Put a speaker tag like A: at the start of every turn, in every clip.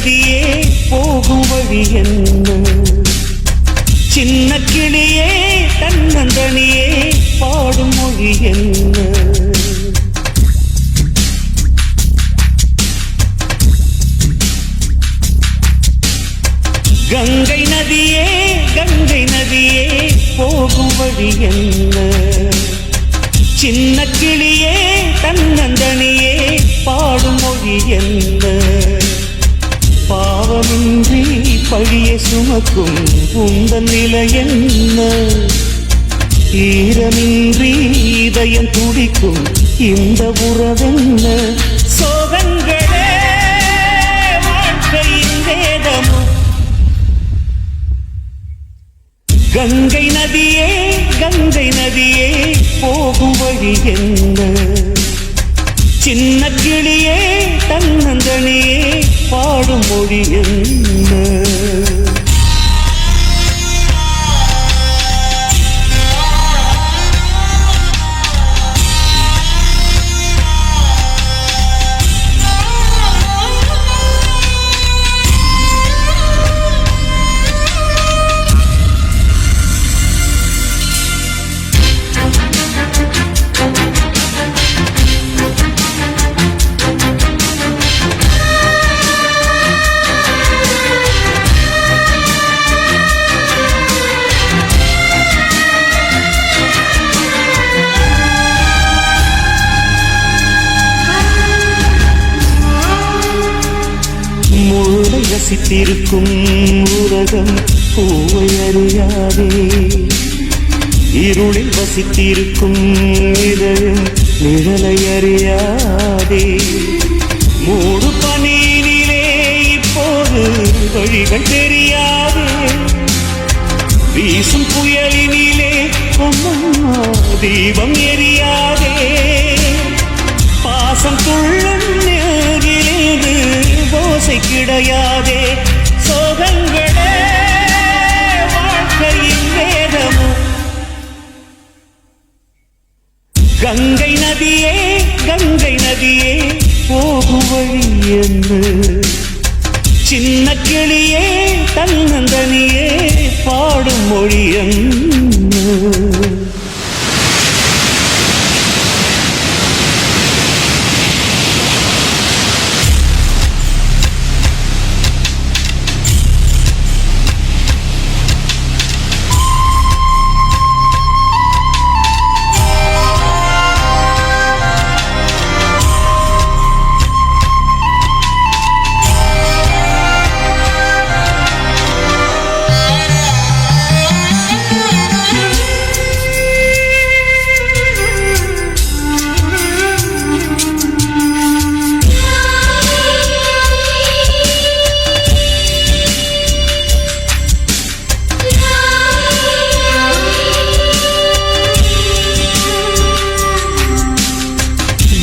A: நதியே போகும் வழி என்ன? சின்ன கிளியே தன்னந்தனியே பாடும் மொழி என்ன? கங்கை நதியே போகும் வழி என்ன? சின்ன கிளியே தன்னந்தனியே பாடும் மொழி என்ன? பாவமின்றி பழியை சுமக்கும் உந்தன் நிலை என்ன? ஈரமின்றி இதயம் துடிக்கும் இந்த உறவென்ன? சோகங்களே வாழ்க்கையின் வேதமும். கங்கை நதியே போகும் வழி என்ன? சின்ன கிளியே தன்னந்தனியே பாடும் மொழி என்ன? முள்ளை ரசித்திருக்கும் உலகம் பூவை அறியாதே. இருளில் வசித்திருக்கும் இதயம் நிழலை அறியாதே. மூடு பனியினிலே இப்போது வழிகள் தெரியாதே. வீசும் புயலினிலே அம்மா தீபம் எரியாதே. பாசம் துள்ளும் நெருகிலிருந்து ஓசை கிடையாதே. சோகங்களே வாழ்க்கையின் வேதமும். கங்கை நதியே போகும் வழி என்ன? சின்ன கிளியே தன்னந்தனியே பாடும் மொழி என்ன?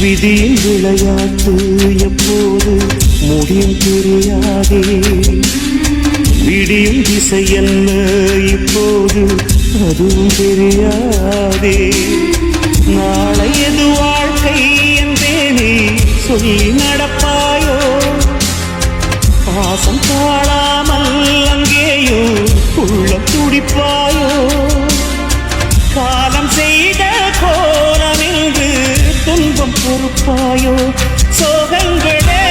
A: விதியின் விளையாட்டு எப்போது முடியும் தெரியாதே. விடியும் திசை என்ன இப்போது அதுவும் தெரியாதே. நாளை எது வாழ்க்கை என்றேனே சொல்லி நடப்பாயோ? பாசம் தாழாமல் அங்கேயோ உள்ளம் துடிப்பாயோ? காலம் செய்த கோலம் என்று துன்பம் பொறுப்பாயோ? சோகங்களே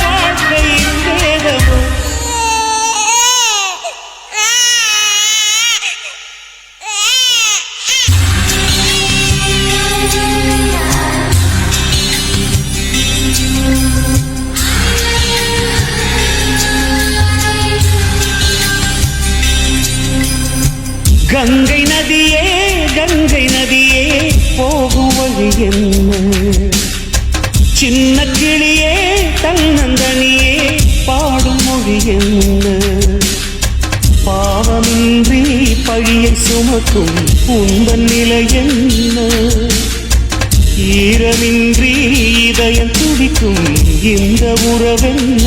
A: வாழ்க்கையின் வேதமோ. கங்கை நதியே போகும் வழி என்ன? சின்ன கிளியே தன்னந்தனியே பாடும் மொழி என்ன? பாவமின்றி பழியை சுமக்கும் உந்தன் நிலை என்ன? ஈரமின்றி இதயம் துடிக்கும் இந்த உறவென்ன?